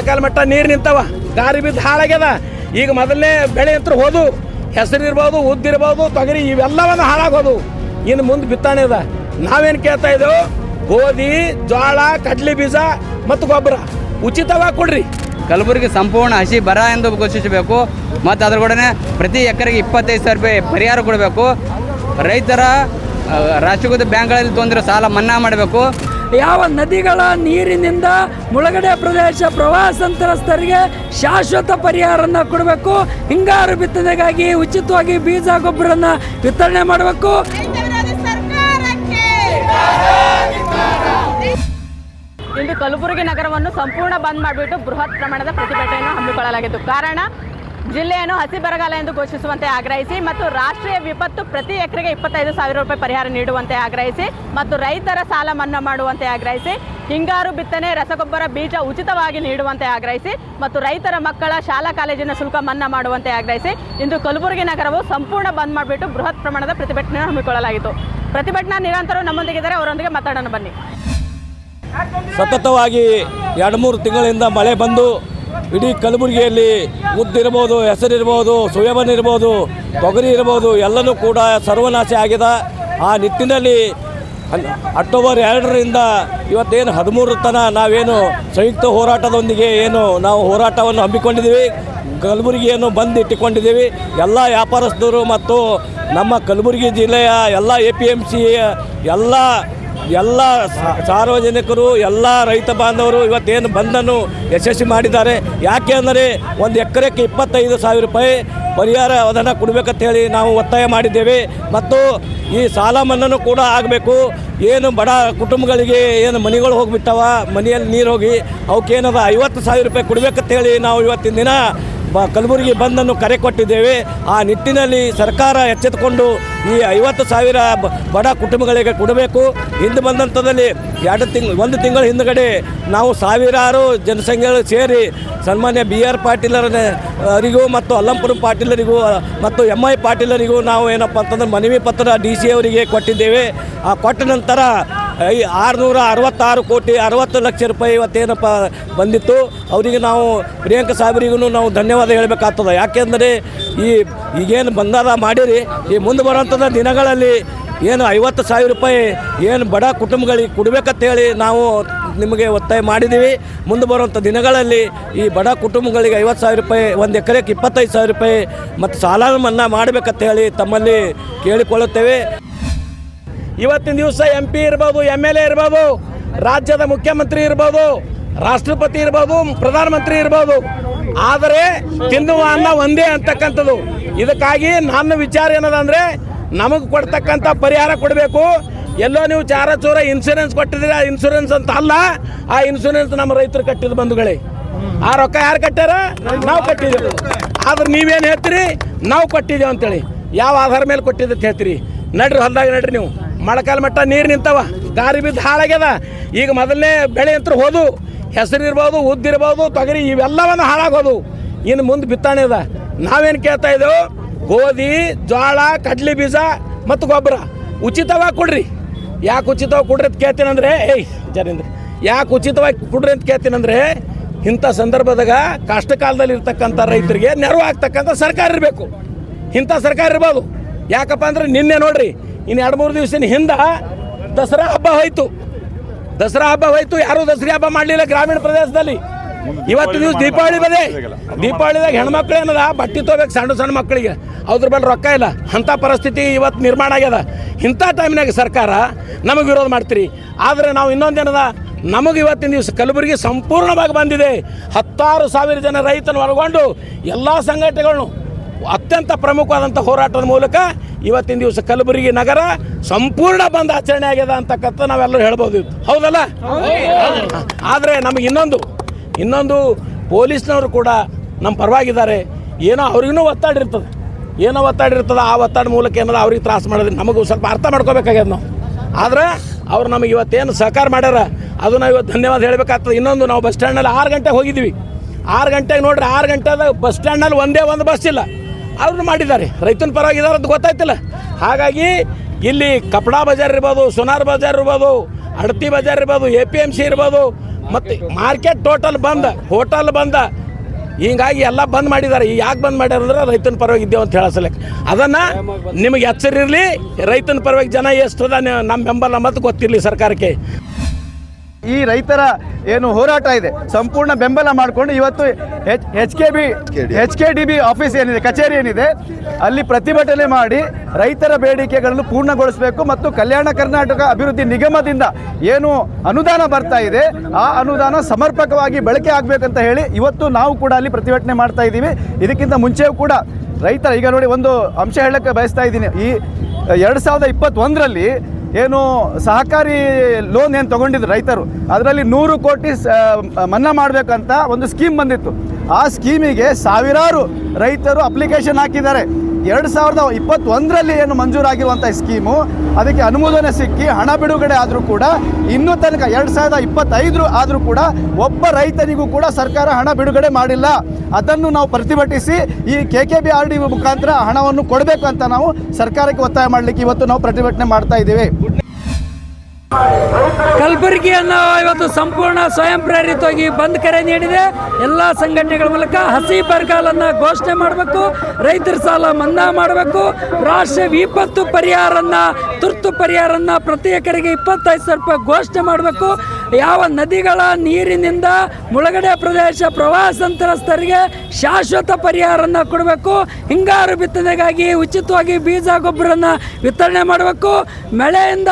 ಮೊಳಕಾಲ ಮಟ್ಟ ನೀರು ನಿಂತವ, ದಾರಿ ಬಿದ್ದು ಹಾಳಾಗ್ಯದ. ಈಗ ಮೊದಲನೇ ಬೆಳೆ ಅಂತ ಹೋದು, ಹೆಸರಿರ್ಬೋದು, ಉದ್ದಿರ್ಬೋದು, ತೊಗರಿ ಇವೆಲ್ಲವನ್ನು ಹಾಳಾಗೋದು. ಇನ್ನು ಮುಂದೆ ಬಿತ್ತನೆ ಅದ. ನಾವೇನು ಕೇಳ್ತಾ ಇದ್ದೇವೆ, ಗೋಧಿ, ಜೋಳ, ಕಡ್ಲಿ ಬೀಜ ಮತ್ತು ಗೊಬ್ಬರ ಉಚಿತವಾಗಿ ಕೊಡ್ರಿ. ಕಲಬುರಗಿ ಸಂಪೂರ್ಣ ಹಸಿ ಬರ ಎಂದು ಘೋಷಿಸಬೇಕು ಮತ್ತು ಅದರ ಕೂಡ ಪ್ರತಿ ಎಕರೆಗೆ 25,000 ರೂಪಾಯಿ ಪರಿಹಾರ ಕೊಡಬೇಕು. ರೈತರ ರಾಷ್ಟ್ರೀಕೃತ ಬ್ಯಾಂಕ್ಗಳಲ್ಲಿ ತೊಂದರೆ ಸಾಲ ಮನ್ನಾ ಮಾಡಬೇಕು. ಯಾವ ನದಿಗಳ ನೀರಿನಿಂದ ಮುಳುಗಡೆ ಪ್ರದೇಶ ಪ್ರವಾಹ ಸಂತ್ರಸ್ತರಿಗೆ ಶಾಶ್ವತ ಪರಿಹಾರನ ಕೊಡಬೇಕು. ಹಿಂಗಾರು ಬಿತ್ತನೆಗಾಗಿ ಉಚಿತವಾಗಿ ಬೀಜ ಗೊಬ್ಬರನ ವಿತರಣೆ ಮಾಡಬೇಕು. ಇಂದು ಕಲಬುರಗಿ ನಗರವನ್ನು ಸಂಪೂರ್ಣ ಬಂದ್ ಮಾಡಿಬಿಟ್ಟು ಬೃಹತ್ ಪ್ರಮಾಣದ ಪ್ರತಿಭಟನೆಯನ್ನು ಹಮ್ಮಿಕೊಳ್ಳಲಾಗಿತ್ತು. ಕಾರಣ ಜಿಲ್ಲೆಯನ್ನು ಹಸಿ ಬರಗಾಲ ಎಂದು ಘೋಷಿಸುವಂತೆ ಆಗ್ರಹಿಸಿ ಮತ್ತು ರಾಷ್ಟ್ರೀಯ ವಿಪತ್ತು ಪ್ರತಿ ಎಕರೆಗೆ 25,000 ರೂಪಾಯಿ ಪರಿಹಾರ ನೀಡುವಂತೆ ಆಗ್ರಹಿಸಿ ಮತ್ತು ರೈತರ ಸಾಲ ಮನ್ನಾ ಮಾಡುವಂತೆ ಆಗ್ರಹಿಸಿ, ಹಿಂಗಾರು ಬಿತ್ತನೆ ರಸಗೊಬ್ಬರ ಬೀಜ ಉಚಿತವಾಗಿ ನೀಡುವಂತೆ ಆಗ್ರಹಿಸಿ ಮತ್ತು ರೈತರ ಮಕ್ಕಳ ಶಾಲಾ ಕಾಲೇಜಿನ ಶುಲ್ಕ ಮನ್ನಾ ಮಾಡುವಂತೆ ಆಗ್ರಹಿಸಿ ಇಂದು ಕಲಬುರಗಿ ನಗರವು ಸಂಪೂರ್ಣ ಬಂದ್ ಮಾಡಿಬಿಟ್ಟು ಬೃಹತ್ ಪ್ರಮಾಣದ ಪ್ರತಿಭಟನೆಯನ್ನು ಹಮ್ಮಿಕೊಳ್ಳಲಾಗಿತ್ತು. ಪ್ರತಿಭಟನಾ ನಿರಂತರರು ನಮ್ಮೊಂದಿಗಿದ್ದಾರೆ, ಅವರೊಂದಿಗೆ ಮಾತಾಡೋಣ ಬನ್ನಿ. ಸತತವಾಗಿ 2-3 ತಿಂಗಳಿಂದ ಮಳೆ ಬಂದು ಇಡೀ ಕಲಬುರಗಿಯಲ್ಲಿ ಉದ್ದಿರ್ಬೋದು, ಹೆಸರಿರ್ಬೋದು, ಸೋಯಾಬೀನ್ ಇರ್ಬೋದು, ತೊಗರಿ ಇರ್ಬೋದು, ಎಲ್ಲನೂ ಕೂಡ ಸರ್ವನಾಶ ಆಗಿದೆ. ಆ ನಿಟ್ಟಿನಲ್ಲಿ ಅಕ್ಟೋಬರ್ 2ರಿಂದ ಇವತ್ತೇನು 13 ತನಕ ನಾವೇನು ಸಂಯುಕ್ತ ಹೋರಾಟದೊಂದಿಗೆ ನಾವು ಹೋರಾಟವನ್ನು ಹಮ್ಮಿಕೊಂಡಿದ್ದೀವಿ. ಕಲಬುರಗಿಯನ್ನು ಬಂದ್ ಇಟ್ಟುಕೊಂಡಿದ್ದೀವಿ. ಎಲ್ಲ ವ್ಯಾಪಾರಸ್ಥರು ಮತ್ತು ನಮ್ಮ ಕಲಬುರಗಿ ಜಿಲ್ಲೆಯ ಎಲ್ಲ APMC ಎಲ್ಲ ಸಾರ್ವಜನಿಕರು, ಎಲ್ಲ ರೈತ ಬಾಂಧವರು ಇವತ್ತೇನು ಬಂದನ್ನು ಯಶಸ್ವಿ ಮಾಡಿದ್ದಾರೆ. ಯಾಕೆ ಅಂದರೆ ಒಂದು ಎಕರೆಗೆ 25,000 ರೂಪಾಯಿ ಪರಿಹಾರ ಅದನ್ನು ಕೊಡಬೇಕಂತೇಳಿ ನಾವು ಒತ್ತಾಯ ಮಾಡಿದ್ದೇವೆ. ಮತ್ತು ಈ ಸಾಲ ಮನ್ನಾ ಕೂಡ ಆಗಬೇಕು. ಏನು ಬಡ ಕುಟುಂಬಗಳಿಗೆ ಏನು ಮನೆಗಳು ಹೋಗಿಬಿಟ್ಟವ, ಮನೆಯಲ್ಲಿ ನೀರು ಹೋಗಿ ಅವಕ್ಕೇನದ 50,000 ರೂಪಾಯಿ ಕೊಡಬೇಕಂತೇಳಿ ನಾವು ಇವತ್ತಿನ ದಿನ ಕಲಬುರಗಿ ಬಂದನ್ನು ಕರೆ ಕೊಟ್ಟಿದ್ದೇವೆ. ಆ ನಿಟ್ಟಿನಲ್ಲಿ ಸರ್ಕಾರ ಎಚ್ಚೆತ್ತುಕೊಂಡು ಈ 50,000 ಬಡ ಕುಟುಂಬಗಳಿಗೆ ಕೊಡಬೇಕು. ಹಿಂದೆ ಬಂದಂಥದ್ದಲ್ಲಿ 1 ತಿಂಗಳ ಹಿಂದುಗಡೆ ನಾವು ಸಾವಿರಾರು ಜನಸಂಖ್ಯೆಗಳು ಸೇರಿ ಸನ್ಮಾನ್ಯ BR ಪಾಟೀಲರಿಗೂ ಮತ್ತು ಅಲ್ಲಂಪುರ ಪಾಟೀಲರಿಗೂ ಮತ್ತು MI ಪಾಟೀಲರಿಗೂ ನಾವು ಏನಪ್ಪ ಅಂತಂದ್ರೆ ಮನವಿ ಪತ್ರ DC ಅವರಿಗೆ ಕೊಟ್ಟಿದ್ದೇವೆ. ಆ ಕೊಟ್ಟ ನಂತರ 666 ಕೋಟಿ 60 ಲಕ್ಷ ರೂಪಾಯಿ ಇವತ್ತೇನಪ್ಪ ಬಂದಿತ್ತು. ಅವರಿಗೆ ನಾವು ಪ್ರಿಯಾಂಕ ಸಾಹೇಬರಿಗೂ ನಾವು ಧನ್ಯವಾದ ಹೇಳಬೇಕಾಗ್ತದೆ. ಯಾಕೆಂದರೆ ಈಗೇನು ಬಂದಾದ ಮಾಡಿರಿ, ಈ ಮುಂದೆ ಬರುವಂಥದ್ದು ದಿನಗಳಲ್ಲಿ ಏನು 50,000 ರೂಪಾಯಿ ಏನು ಬಡ ಕುಟುಂಬಗಳಿಗೆ ಕೊಡಬೇಕಂತೇಳಿ ನಾವು ನಿಮಗೆ ಒತ್ತಾಯ ಮಾಡಿದ್ದೀವಿ. ಮುಂದೆ ಬರುವಂಥ ದಿನಗಳಲ್ಲಿ ಈ ಬಡ ಕುಟುಂಬಗಳಿಗೆ 50,000 ರೂಪಾಯಿ, ಒಂದು ಎಕರೆಗೆ 25,000 ರೂಪಾಯಿ ಮತ್ತು ಸಾಲ ಮನ್ನಾ ಮಾಡಬೇಕಂತೇಳಿ ತಮ್ಮಲ್ಲಿ ಕೇಳಿಕೊಳ್ಳುತ್ತೇವೆ. ಇವತ್ತಿನ ದಿವಸ MP ಇರ್ಬೋದು, MLA ಇರ್ಬೋದು, ರಾಜ್ಯದ ಮುಖ್ಯಮಂತ್ರಿ ಇರ್ಬೋದು, ರಾಷ್ಟ್ರಪತಿ ಇರ್ಬೋದು, ಪ್ರಧಾನಮಂತ್ರಿ ಇರ್ಬೋದು, ಆದರೆ ತಿನ್ನುವ ಅನ್ನ ಒಂದೇ ಅಂತಕ್ಕಂಥದ್ದು. ಇದಕ್ಕಾಗಿ ನನ್ನ ವಿಚಾರ ಏನದಂದರೆ, ನಮಗೆ ಕೊಡ್ತಕ್ಕಂಥ ಪರಿಹಾರ ಕೊಡಬೇಕು. ಎಲ್ಲೋ ನೀವು ಚಾರ ಇನ್ಶೂರೆನ್ಸ್ ಕೊಟ್ಟಿದ್ದೀರಿ, ಆ ಇನ್ಶೂರೆನ್ಸ್ ಅಂತ ಅಲ್ಲ, ಆ ಇನ್ಶೂರೆನ್ಸ್ ನಮ್ಮ ರೈತರು ಕಟ್ಟಿದ ಬಂಧುಗಳೇ. ಆ ರೊಕ್ಕ ಯಾರು ಕಟ್ಟಾರ? ನಾವು ಕಟ್ಟಿದ್ದೇವೆ. ಆದ್ರೆ ನೀವೇನು ಹೇಳ್ತೀರಿ? ನಾವು ಕೊಟ್ಟಿದ್ದೇವೆ ಅಂತೇಳಿ. ಯಾವ ಆಧಾರ ಮೇಲೆ ಕೊಟ್ಟಿದ್ದೆ ಅಂತ ಹೇಳ್ತೀರಿ? ನಡ್ರಿ ಹೊಲ್ದಾಗ ನಡ್ರಿ. ನೀವು ಮೊಳಕಾಲ ಮಟ್ಟ ನೀರು ನಿಂತವ, ದಾರಿ ಬಿದ್ದು ಹಾಳಾಗ್ಯದ. ಈಗ ಮೊದಲನೇ ಬೆಳೆ ಅಂತ ಹೋದು, ಹೆಸರಿರ್ಬೋದು, ಉದ್ದಿರ್ಬೋದು, ತೊಗರಿ ಇವೆಲ್ಲವನ್ನು ಹಾಳಾಗೋದು. ಇನ್ನು ಮುಂದೆ ಬಿತ್ತನೆ ಅದ. ನಾವೇನು ಕೇಳ್ತಾ ಇದ್ದೇವೆ, ಗೋಧಿ, ಜೋಳ, ಕಡ್ಲಿ ಬೀಜ ಮತ್ತು ಗೊಬ್ಬರ ಉಚಿತವಾಗಿ ಕೊಡ್ರಿ. ಯಾಕೆ ಉಚಿತವಾಗಿ ಕೊಡ್ರಿ ಅಂತ ಕೇಳ್ತೀನಂದ್ರೆ, ಯಾಕೆ ಉಚಿತವಾಗಿ ಕೊಡ್ರಿ ಅಂತ ಕೇಳ್ತೀನಂದ್ರೆ, ಇಂಥ ಸಂದರ್ಭದಾಗ ಕಷ್ಟ ಕಾಲದಲ್ಲಿ ಇರ್ತಕ್ಕಂಥ ರೈತರಿಗೆ ನೆರವು ಆಗ್ತಕ್ಕಂಥ ಸರ್ಕಾರ ಇರಬೇಕು. ಇಂಥ ಸರ್ಕಾರ ಇರ್ಬೋದು. ಯಾಕಪ್ಪ ಅಂದ್ರೆ ನಿನ್ನೆ ನೋಡ್ರಿ, ಇನ್ನು 2-3 ದಿವಸದ ಹಿಂದೆ ದಸರಾ ಹಬ್ಬ ಹೋಯ್ತು. ಯಾರೂ ದಸರಾ ಹಬ್ಬ ಮಾಡಲಿಲ್ಲ ಗ್ರಾಮೀಣ ಪ್ರದೇಶದಲ್ಲಿ. ಇವತ್ತು ದಿವಸ ದೀಪಾವಳಿ ಬದೇ. ದೀಪಾವಳಿದಾಗ ಹೆಣ್ಮಕ್ಳು ಏನದ ಬಟ್ಟೆ ತೊಗೋಬೇಕು, ಸಣ್ಣ ಮಕ್ಕಳಿಗೆ, ಅದ್ರ ಮೇಲೆ ರೊಕ್ಕ ಇಲ್ಲ. ಅಂಥ ಪರಿಸ್ಥಿತಿ ಇವತ್ತು ನಿರ್ಮಾಣ ಆಗ್ಯದ. ಇಂಥ ಟೈಮ್ನಾಗ ಸರ್ಕಾರ ನಮಗೆ ವಿರೋಧ ಮಾಡ್ತೀರಿ. ಆದರೆ ನಾವು ಇನ್ನೊಂದೇನದ, ನಮಗೆ ಇವತ್ತಿನ ದಿವಸ ಕಲಬುರಗಿ ಸಂಪೂರ್ಣವಾಗಿ ಬಂದಿದೆ. 16,000 ಜನ ರೈತನ ಒಳಗೊಂಡು ಎಲ್ಲ ಸಂಘಟನೆಗಳನ್ನು ಅತ್ಯಂತ ಪ್ರಮುಖವಾದಂಥ ಹೋರಾಟದ ಮೂಲಕ ಇವತ್ತಿನ ದಿವಸ ಕಲಬುರಗಿ ನಗರ ಸಂಪೂರ್ಣ ಬಂದ್ ಆಚರಣೆ ಆಗ್ಯದ ಅಂತಕ್ಕಂಥ ನಾವೆಲ್ಲರೂ ಹೇಳ್ಬೋದು. ಹೌದಲ್ಲ? ಆದರೆ ನಮಗೆ ಇನ್ನೊಂದು ಪೊಲೀಸ್ನವರು ಕೂಡ ನಮ್ಮ ಪರವಾಗಿದ್ದಾರೆ. ಏನೋ ಅವ್ರಿಗೂ ಒತ್ತಡ ಇರ್ತದೆ. ಆ ಒತ್ತಡ ಮೂಲಕ ಏನದ ಅವ್ರಿಗೆ ತ್ರಾಸು ಮಾಡೋದು ನಮಗೂ ಸ್ವಲ್ಪ ಅರ್ಥ ಮಾಡ್ಕೋಬೇಕಾಗ್ಯದ ನಾವು. ಆದರೆ ಅವ್ರು ನಮಗೆ ಇವತ್ತೇನು ಸಹಕಾರ ಮಾಡ್ಯಾರ, ಅದು ನಾವು ಇವತ್ತು ಧನ್ಯವಾದ ಹೇಳಬೇಕಾಗ್ತದೆ. ಇನ್ನೊಂದು, ನಾವು ಬಸ್ ಸ್ಟ್ಯಾಂಡ್ನಲ್ಲಿ 6 ಗಂಟೆಗೆ ಹೋಗಿದ್ದೀವಿ. 6 ಗಂಟೆಗೆ ನೋಡ್ರಿ, 6 ಗಂಟೆದಾಗ ಬಸ್ ಸ್ಟ್ಯಾಂಡ್ನಲ್ಲಿ ಒಂದೇ ಒಂದು ಬಸ್ ಇಲ್ಲ. ಅವ್ರು ಮಾಡಿದ್ದಾರೆ, ರೈತನ ಪರವಾಗಿದ್ದಾರೆ ಅಂತ ಗೊತ್ತಾಯ್ತಿಲ್ಲ. ಹಾಗಾಗಿ ಇಲ್ಲಿ ಕಪಡಾ ಬಜಾರ್ ಇರ್ಬೋದು, ಸೋನಾರ್ ಬಜಾರ್ ಇರ್ಬೋದು, ಅಡತಿ ಬಜಾರ್ ಇರ್ಬೋದು, APMC ಇರ್ಬೋದು ಮತ್ತು ಮಾರ್ಕೆಟ್ ಟೋಟಲ್ ಬಂದ್, ಹೋಟೆಲ್ ಬಂದ, ಹೀಗಾಗಿ ಎಲ್ಲ ಬಂದ್ ಮಾಡಿದ್ದಾರೆ. ಈಗ ಯಾಕೆ ಬಂದ್ ಮಾಡ್ಯಾರ ಅಂದ್ರೆ ರೈತನ ಪರವಾಗಿ ಇದ್ದೇವೆ ಅಂತ ಹೇಳಸಲಿಕ್ಕೆ. ಅದನ್ನು ನಿಮಗೆ ಎಚ್ಚರಿರಲಿ, ರೈತನ ಪರವಾಗಿ ಜನ ಎಷ್ಟದ ನಮ್ಮ ಬೆಂಬಲ ಮತ್ತು ಗೊತ್ತಿರಲಿ ಸರ್ಕಾರಕ್ಕೆ. ಈ ರೈತರ ಏನು ಹೋರಾಟ ಇದೆ ಸಂಪೂರ್ಣ ಬೆಂಬಲ ಮಾಡಿಕೊಂಡು ಇವತ್ತು H K D B office ಏನಿದೆ, ಕಚೇರಿ ಏನಿದೆ, ಅಲ್ಲಿ ಪ್ರತಿಭಟನೆ ಮಾಡಿ ರೈತರ ಬೇಡಿಕೆಗಳನ್ನು ಪೂರ್ಣಗೊಳಿಸಬೇಕು ಮತ್ತು ಕಲ್ಯಾಣ ಕರ್ನಾಟಕ ಅಭಿವೃದ್ಧಿ ನಿಗಮದಿಂದ ಏನು ಅನುದಾನ ಬರ್ತಾ ಇದೆ ಆ ಅನುದಾನ ಸಮರ್ಪಕವಾಗಿ ಬಳಕೆ ಆಗಬೇಕಂತ ಹೇಳಿ ಇವತ್ತು ನಾವು ಕೂಡ ಅಲ್ಲಿ ಪ್ರತಿಭಟನೆ ಮಾಡ್ತಾ ಇದ್ದೀವಿ. ಇದಕ್ಕಿಂತ ಮುಂಚೆಯೂ ಕೂಡ ರೈತರ ಈಗ ನೋಡಿ ಒಂದು ಅಂಶ ಹೇಳಕ್ಕೆ ಬಯಸ್ತಾ ಇದ್ದೀನಿ. ಈ 2021ರಲ್ಲಿ ಏನು ಸಹಕಾರಿ ಲೋನ್ ಏನು ತೊಗೊಂಡಿದ್ರು ರೈತರು, ಅದರಲ್ಲಿ 100 ಕೋಟಿ ಮನ್ನಾ ಮಾಡಬೇಕಂತ ಒಂದು ಸ್ಕೀಮ್ ಬಂದಿತ್ತು. ಆ ಸ್ಕೀಮಿಗೆ ಸಾವಿರಾರು ರೈತರು ಅಪ್ಲಿಕೇಶನ್ ಹಾಕಿದ್ದಾರೆ. 2021ರಲ್ಲಿ ಏನು ಮಂಜೂರಾಗಿರುವಂಥ ಸ್ಕೀಮು ಅದಕ್ಕೆ ಅನುಮೋದನೆ ಸಿಕ್ಕಿ ಹಣ ಬಿಡುಗಡೆ ಆದರೂ ಕೂಡ ಇನ್ನೂ ತನಕ 2025 ಆದರೂ ಕೂಡ ಒಬ್ಬ ರೈತನಿಗೂ ಕೂಡ ಸರ್ಕಾರ ಹಣ ಬಿಡುಗಡೆ ಮಾಡಿಲ್ಲ. ಅದನ್ನು ನಾವು ಪ್ರತಿಭಟಿಸಿ ಈ KKBRD ಮುಖಾಂತರ ಹಣವನ್ನು ಕೊಡಬೇಕು ಅಂತ ನಾವು ಸರ್ಕಾರಕ್ಕೆ ಒತ್ತಾಯ ಮಾಡಲಿಕ್ಕೆ ಇವತ್ತು ನಾವು ಪ್ರತಿಭಟನೆ ಮಾಡ್ತಾ ಇದ್ದೀವಿ. ಕಲಬುರಗಿಯನ್ನು ಇವತ್ತು ಸಂಪೂರ್ಣ ಸ್ವಯಂ ಪ್ರೇರಿತವಾಗಿ ಬಂದ್ ಕರೆ ನೀಡಿದೆ. ಎಲ್ಲ ಸಂಘಟನೆಗಳ ಮೂಲಕ ಹಸಿ ಬರಗಾಲನ್ನು ಘೋಷಣೆ ಮಾಡಬೇಕು, ರೈತರ ಸಾಲ ಮನ್ನಾ ಮಾಡಬೇಕು, ರಾಷ್ಟ್ರೀಯ ವಿಪತ್ತು ಪರಿಹಾರನ್ನ, ತುರ್ತು ಪರಿಹಾರನ್ನ ಪ್ರತಿ ಎಕರೆಗೆ 25,000 ರೂಪಾಯಿ ಘೋಷಣೆ ಮಾಡಬೇಕು. ಯಾವ ನದಿಗಳ ನೀರಿನಿಂದ ಮುಳುಗಡೆ ಪ್ರದೇಶ ಪ್ರವಾಹ ಸಂತ್ರಸ್ತರಿಗೆ ಶಾಶ್ವತ ಪರಿಹಾರನ ಕೊಡಬೇಕು. ಹಿಂಗಾರು ಬಿತ್ತನೆಗಾಗಿ ಉಚಿತವಾಗಿ ಬೀಜ ಗೊಬ್ಬರನ ವಿತರಣೆ ಮಾಡಬೇಕು. ಮಳೆಯಿಂದ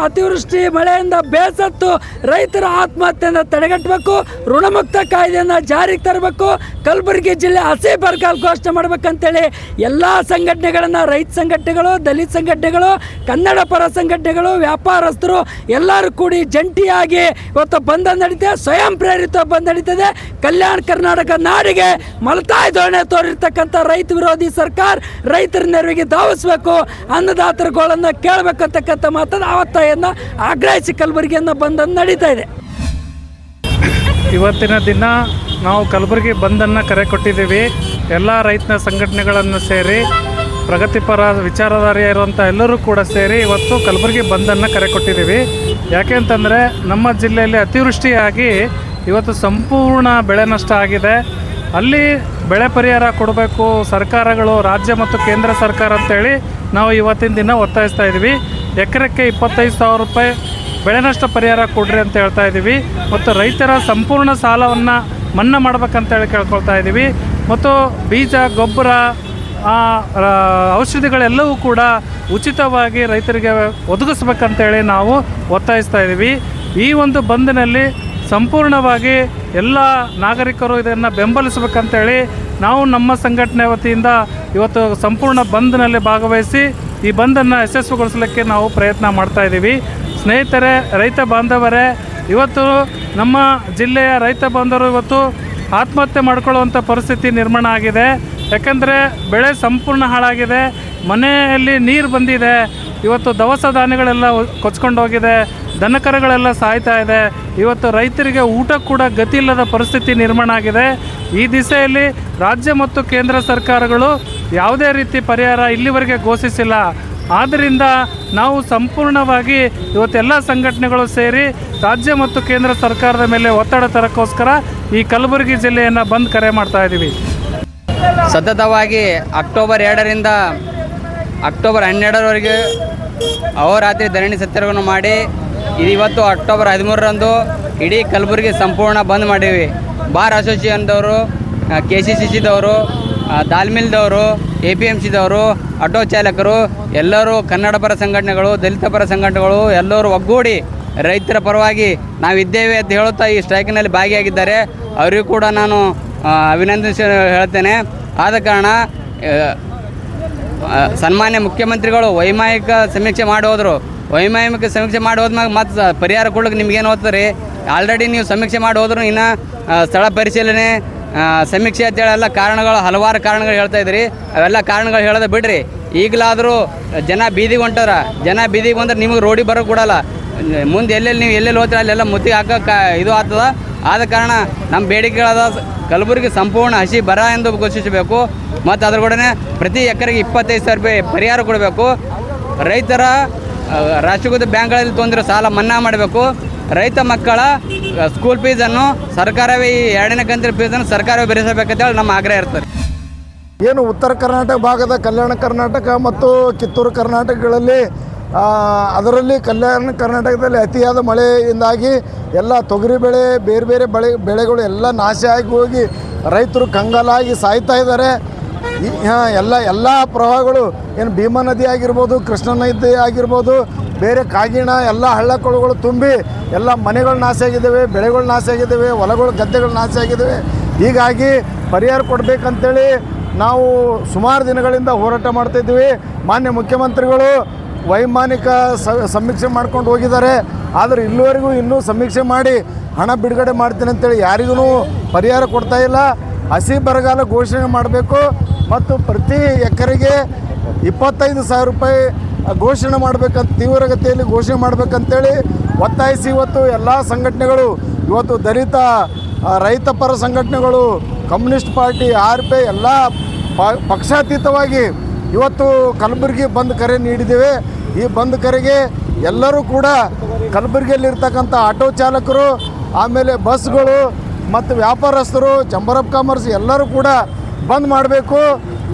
ಅತಿವೃಷ್ಟಿ ಮಳೆಯಿಂದ ಬೇಸತ್ತು ರೈತರ ಆತ್ಮಹತ್ಯೆಯನ್ನು ತಡೆಗಟ್ಟಬೇಕು. ಋಣಮುಕ್ತ ಕಾಯ್ದೆಯನ್ನು ಜಾರಿಗೆ ತರಬೇಕು. ಕಲಬುರಗಿ ಜಿಲ್ಲೆ ಹಸಿ ಬರಗಾಲ ಘೋಷಣೆ ಮಾಡಬೇಕಂತೇಳಿ ಎಲ್ಲ ಸಂಘಟನೆಗಳನ್ನು, ರೈತ ಸಂಘಟನೆಗಳು, ದಲಿತ ಸಂಘಟನೆಗಳು, ಕನ್ನಡ ಪರ ಸಂಘಟನೆಗಳು, ವ್ಯಾಪಾರಸ್ಥರು ಎಲ್ಲರೂ ಕೂಡಿ ಜಂಟಿಯಾಗಿ ಇವತ್ತು ಬಂದ್ ನಡೀತದೆ. ಸ್ವಯಂ ಪ್ರೇರಿತ ಬಂದ್ ನಡೀತದೆ. ಕಲ್ಯಾಣ ಕರ್ನಾಟಕ ನಾಡಿಗೆ ಮಲತಾಯಿ ಧೋರಣೆ ತೋರಿರ್ತಕ್ಕಂಥ ರೈತ ವಿರೋಧಿ ಸರ್ಕಾರ ರೈತರ ನೆರವಿಗೆ ಧಾವಿಸಬೇಕು, ಅನ್ನದಾತರುಗಳನ್ನು ಕೇಳಬೇಕಂತಕ್ಕಂಥ ಮಾತನ್ನು ಒತ್ತಾಯವನ್ನು ಆಗ್ರಹಿಸಿ ಕಲಬುರಗಿಯನ್ನು ಬಂದನ್ನು ನಡೀತಾ ಇದೆ. ಇವತ್ತಿನ ದಿನ ನಾವು ಕಲಬುರಗಿ ಬಂದನ್ನು ಕರೆ ಕೊಟ್ಟಿದ್ದೀವಿ. ಎಲ್ಲ ರೈತ ಸಂಘಟನೆಗಳನ್ನು ಸೇರಿ ಪ್ರಗತಿಪರ ವಿಚಾರಧಾರೆ ಇರುವಂಥ ಎಲ್ಲರೂ ಕೂಡ ಸೇರಿ ಇವತ್ತು ಕಲಬುರಗಿ ಬಂದನ್ನು ಕರೆ ಕೊಟ್ಟಿದ್ದೀವಿ. ಯಾಕೆ ಅಂತಂದರೆ ನಮ್ಮ ಜಿಲ್ಲೆಯಲ್ಲಿ ಅತಿವೃಷ್ಟಿಯಾಗಿ ಇವತ್ತು ಸಂಪೂರ್ಣ ಬೆಳೆ ನಷ್ಟ ಆಗಿದೆ. ಅಲ್ಲಿ ಬೆಳೆ ಪರಿಹಾರ ಕೊಡಬೇಕು ಸರ್ಕಾರಗಳು, ರಾಜ್ಯ ಮತ್ತು ಕೇಂದ್ರ ಸರ್ಕಾರ ಅಂತೇಳಿ ನಾವು ಇವತ್ತಿನ ದಿನ ಒತ್ತಾಯಿಸ್ತಾ ಇದ್ದೀವಿ. ಎಕರೆಕ್ಕೆ 25,000 ರೂಪಾಯಿ ಬೆಳೆ ನಷ್ಟ ಪರಿಹಾರ ಕೊಡ್ರಿ ಅಂತ ಹೇಳ್ತಾ ಇದ್ದೀವಿ. ಮತ್ತು ರೈತರ ಸಂಪೂರ್ಣ ಸಾಲವನ್ನು ಮನ್ನಾ ಮಾಡ್ಬೇಕಂತೇಳಿ ಕೇಳ್ಕೊಳ್ತಾ ಇದ್ದೀವಿ. ಮತ್ತು ಬೀಜ, ಗೊಬ್ಬರ, ಔಷಧಿಗಳೆಲ್ಲವೂ ಕೂಡ ಉಚಿತವಾಗಿ ರೈತರಿಗೆ ಒದಗಿಸ್ಬೇಕಂತೇಳಿ ನಾವು ಒತ್ತಾಯಿಸ್ತಾ ಇದ್ದೀವಿ. ಈ ಒಂದು ಬಂದ್ನಲ್ಲಿ ಸಂಪೂರ್ಣವಾಗಿ ಎಲ್ಲ ನಾಗರಿಕರು ಇದನ್ನು ಬೆಂಬಲಿಸಬೇಕಂತೇಳಿ ನಾವು ನಮ್ಮ ಸಂಘಟನೆ ವತಿಯಿಂದ ಇವತ್ತು ಸಂಪೂರ್ಣ ಬಂದ್ನಲ್ಲಿ ಭಾಗವಹಿಸಿ ಈ ಬಂದನ್ನು ಯಶಸ್ವಿಗೊಳಿಸಲಿಕ್ಕೆ ನಾವು ಪ್ರಯತ್ನ ಮಾಡ್ತಾ ಇದ್ದೀವಿ. ಸ್ನೇಹಿತರೆ, ರೈತ ಬಾಂಧವರೇ, ಇವತ್ತು ನಮ್ಮ ಜಿಲ್ಲೆಯ ರೈತ ಬಾಂಧವರು ಇವತ್ತು ಆತ್ಮಹತ್ಯೆ ಮಾಡ್ಕೊಳ್ಳುವಂಥ ಪರಿಸ್ಥಿತಿ ನಿರ್ಮಾಣ ಆಗಿದೆ. ಯಾಕಂದರೆ ಬೆಳೆ ಸಂಪೂರ್ಣ ಹಾಳಾಗಿದೆ, ಮನೆಯಲ್ಲಿ ನೀರು ಬಂದಿದೆ, ಇವತ್ತು ದವಸ ಧಾನ್ಯಗಳೆಲ್ಲ ಕೊಚ್ಕೊಂಡು ಹೋಗಿದೆ, ದನಕರುಗಳೆಲ್ಲ ಸಾಯ್ತಾ ಇದೆ. ಇವತ್ತು ರೈತರಿಗೆ ಊಟ ಕೂಡ ಗತಿ ಇಲ್ಲದ ಪರಿಸ್ಥಿತಿ ನಿರ್ಮಾಣ ಆಗಿದೆ. ಈ ದಿಸೆಯಲ್ಲಿ ರಾಜ್ಯ ಮತ್ತು ಕೇಂದ್ರ ಸರ್ಕಾರಗಳು ಯಾವುದೇ ರೀತಿ ಪರಿಹಾರ ಇಲ್ಲಿವರೆಗೆ ಘೋಷಿಸಿಲ್ಲ. ಆದ್ದರಿಂದ ನಾವು ಸಂಪೂರ್ಣವಾಗಿ ಇವತ್ತೆಲ್ಲ ಸಂಘಟನೆಗಳು ಸೇರಿ ರಾಜ್ಯ ಮತ್ತು ಕೇಂದ್ರ ಸರ್ಕಾರದ ಮೇಲೆ ಒತ್ತಡ ತರಕ್ಕೋಸ್ಕರ ಈ ಕಲಬುರಗಿ ಜಿಲ್ಲೆಯನ್ನು ಬಂದ್ ಕರೆ ಮಾಡ್ತಾ ಇದ್ದೀವಿ. ಸತತವಾಗಿ ಅಕ್ಟೋಬರ್ 2ರಿಂದ ಅಕ್ಟೋಬರ್ 12ರವರೆಗೆ ಅಹೋರಾತ್ರಿ ಧರಣಿ ಸತ್ಯಾಗ್ರಹವನ್ನು ಮಾಡಿ ಇವತ್ತು ಅಕ್ಟೋಬರ್ 13ರಂದು ಇಡೀ ಕಲಬುರಗಿ ಸಂಪೂರ್ಣ ಬಂದ್ ಮಾಡೀವಿ. ಬಾರ್ ಅಸೋಸಿಯೇಷನ್ದವರು, KCCದವರು, ದಾಲ್ಮಿಲ್ದವರು, APMCದವರು, ಆಟೋ ಚಾಲಕರು ಎಲ್ಲರೂ, ಕನ್ನಡ ಪರ ಸಂಘಟನೆಗಳು, ದಲಿತ ಪರ ಸಂಘಟನೆಗಳು ಎಲ್ಲರೂ ಒಗ್ಗೂಡಿ ರೈತರ ಪರವಾಗಿ ನಾವಿದ್ದೇವೆ ಅಂತ ಹೇಳುತ್ತಾ ಈ ಸ್ಟ್ರೈಕ್ನಲ್ಲಿ ಭಾಗಿಯಾಗಿದ್ದಾರೆ. ಅವರಿಗೂ ಕೂಡ ನಾನು ಅಭಿನಂದಿಸಿ ಹೇಳ್ತೇನೆ. ಆದ ಕಾರಣ ಸನ್ಮಾನ್ಯ ಮುಖ್ಯಮಂತ್ರಿಗಳು ವೈಮಾನಿಕ ಸಮೀಕ್ಷೆ ಮಾಡಿ ಹೋದರು. ವೈಮಾನಿಕ ಸಮೀಕ್ಷೆ ಮಾಡಿ ಹೋದ್ಮ್ಯಾಗ ಮತ್ತು ಪರಿಹಾರ ಕೊಡ್ಲಿಕ್ಕೆ ನಿಮ್ಗೇನು ಓದ್ತಾರೆ? ಆಲ್ರೆಡಿ ನೀವು ಸಮೀಕ್ಷೆ ಮಾಡಿ ಹೋದ್ರು ಇನ್ನು ಸ್ಥಳ ಪರಿಶೀಲನೆ, ಸಮೀಕ್ಷೆ ಅಂತೇಳಿ ಎಲ್ಲ ಕಾರಣಗಳು, ಹಲವಾರು ಕಾರಣಗಳು ಹೇಳ್ತಾ ಇದ್ರಿ. ಅವೆಲ್ಲ ಕಾರಣಗಳು ಹೇಳೋದು ಬಿಡ್ರಿ. ಈಗಲಾದರೂ ಜನ ಬೀದಿಗೆ ಹೊಂಟಾರ. ಜನ ಬೀದಿಗೆ ಬಂದ್ರೆ ನಿಮಗೆ ರೋಡಿಗೆ ಬರೋಕ್ಕೆ ಕೊಡಲ್ಲ. ಮುಂದೆ ನೀವು ಎಲ್ಲೆಲ್ಲಿ ಹೋಗ್ತೀರ ಅಲ್ಲೆಲ್ಲ ಮುತ್ತಿಗೆ ಹಾಕೋಕೆ ಇದು ಆಗ್ತದೆ. ಆದ ಕಾರಣ ನಮ್ಮ ಬೇಡಿಕೆಗಳಾದ ಕಲಬುರಗಿ ಸಂಪೂರ್ಣ ಹಸಿ ಬರ ಎಂದು ಘೋಷಿಸಬೇಕು ಮತ್ತು ಅದರ ಕೂಡ ಪ್ರತಿ ಎಕರೆಗೆ 25,000 ರೂಪಾಯಿ ಪರಿಹಾರ ಕೊಡಬೇಕು. ರೈತರ ರಾಷ್ಟ್ರೀಕೃತ ಬ್ಯಾಂಕ್ಗಳಲ್ಲಿ ತೊಂದಿರೋ ಸಾಲ ಮನ್ನಾ ಮಾಡಬೇಕು. ರೈತ ಮಕ್ಕಳ ಸ್ಕೂಲ್ ಫೀಸನ್ನು ಸರ್ಕಾರವೇ ಈ 2ನೇ ಕಂತಿನ ಫೀಸನ್ನು ಸರ್ಕಾರವೇ ಭರಿಸಬೇಕಂತೇಳಿ ನಮ್ಮ ಆಗ್ರಹ ಇರ್ತದೆ. ಏನು ಉತ್ತರ ಕರ್ನಾಟಕ ಭಾಗದ ಕಲ್ಯಾಣ ಕರ್ನಾಟಕ ಮತ್ತು ಕಿತ್ತೂರು ಕರ್ನಾಟಕಗಳಲ್ಲಿ ಅದರಲ್ಲಿ ಕಲ್ಯಾಣ ಕರ್ನಾಟಕದಲ್ಲಿ ಅತಿಯಾದ ಮಳೆಯಿಂದಾಗಿ ಎಲ್ಲ ತೊಗರಿ ಬೆಳೆ ಬೇರೆ ಬೇರೆ ಬೆಳೆಗಳು ಎಲ್ಲ ನಾಶ ಆಗಿ ಹೋಗಿ ರೈತರು ಕಂಗಾಲಾಗಿ ಸಾಯ್ತಾ ಇದ್ದಾರೆ. ಎಲ್ಲ ಪ್ರವಾಹಗಳು ಏನು ಭೀಮಾ ನದಿ ಆಗಿರ್ಬೋದು, ಕೃಷ್ಣಾ ನದಿ ಆಗಿರ್ಬೋದು, ಬೇರೆ ಕಾಗಿಣ ಎಲ್ಲ ಹಳ್ಳ ಕೊಳ್ಳಗಳು ತುಂಬಿ ಎಲ್ಲ ಮನೆಗಳು ನಾಶ ಆಗಿದ್ದಾವೆ, ಬೆಳೆಗಳು ನಾಶ ಆಗಿದ್ದಾವೆ, ಹೊಲಗಳು ಗದ್ದೆಗಳು ನಾಶ ಆಗಿದ್ದಾವೆ. ಹೀಗಾಗಿ ಪರಿಹಾರ ಕೊಡಬೇಕಂತೇಳಿ ನಾವು ಸುಮಾರು ದಿನಗಳಿಂದ ಹೋರಾಟ ಮಾಡ್ತಾಯಿದ್ದೀವಿ. ಮಾನ್ಯ ಮುಖ್ಯಮಂತ್ರಿಗಳು ವೈಮಾನಿಕ ಸಮೀಕ್ಷೆ ಮಾಡ್ಕೊಂಡು ಹೋಗಿದ್ದಾರೆ. ಆದರೆ ಇಲ್ಲಿವರೆಗೂ ಇನ್ನೂ ಸಮೀಕ್ಷೆ ಮಾಡಿ ಹಣ ಬಿಡುಗಡೆ ಮಾಡ್ತೀನಿ ಅಂತೇಳಿ ಯಾರಿಗೂ ಪರಿಹಾರ ಕೊಡ್ತಾ ಇಲ್ಲ. ಹಸಿ ಬರಗಾಲ ಘೋಷಣೆ ಮಾಡಬೇಕು ಮತ್ತು ಪ್ರತಿ ಎಕರೆಗೆ 25,000 ರೂಪಾಯಿ ಘೋಷಣೆ ಮಾಡಬೇಕಂತ ತೀವ್ರಗತಿಯಲ್ಲಿ ಘೋಷಣೆ ಮಾಡಬೇಕಂತೇಳಿ ಒತ್ತಾಯಿಸಿ ಇವತ್ತು ಎಲ್ಲ ಸಂಘಟನೆಗಳು, ಇವತ್ತು ದಲಿತ ರೈತಪರ ಸಂಘಟನೆಗಳು, ಕಮ್ಯುನಿಸ್ಟ್ ಪಾರ್ಟಿ, RP ಎಲ್ಲ ಪಕ್ಷಾತೀತವಾಗಿ ಇವತ್ತು ಕಲಬುರಗಿ ಬಂದ್ ಕರೆ ನೀಡಿದ್ದೇವೆ. ಈ ಬಂದ್ ಕರೆಗೆ ಎಲ್ಲರೂ ಕೂಡ ಕಲಬುರಗಿಯಲ್ಲಿರ್ತಕ್ಕಂಥ ಆಟೋ ಚಾಲಕರು, ಆಮೇಲೆ ಬಸ್ಗಳು ಮತ್ತು ವ್ಯಾಪಾರಸ್ಥರು, ಚೇಂಬರ್ ಆಫ್ ಕಾಮರ್ಸ್ ಎಲ್ಲರೂ ಕೂಡ ಬಂದ್ ಮಾಡಬೇಕು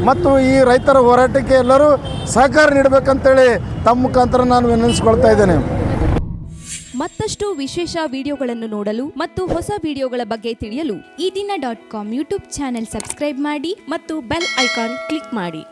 ಮತ್ತು ಈ ರೈತರ ಹೋರಾಟಕ್ಕೆ ಎಲ್ಲರೂ ಸಹಕಾರ ನೀಡಬೇಕಂತೇಳಿ ತಮ್ಮ ಮುಖಾಂತರ ನಾನು ವಿನಂತಿಸ್ಕೊಳ್ತಾ ಇದ್ದೇನೆ. ಮತ್ತಷ್ಟು ವಿಶೇಷ ವಿಡಿಯೋಗಳನ್ನು ನೋಡಲು ಮತ್ತು ಹೊಸ ವಿಡಿಯೋಗಳ ಬಗ್ಗೆ ತಿಳಿಯಲು ಈ ದಿನ .com ಯೂಟ್ಯೂಬ್ ಚಾನೆಲ್ ಸಬ್ಸ್ಕ್ರೈಬ್ ಮಾಡಿ ಮತ್ತು ಬೆಲ್ ಐಕಾನ್ ಕ್ಲಿಕ್ ಮಾಡಿ.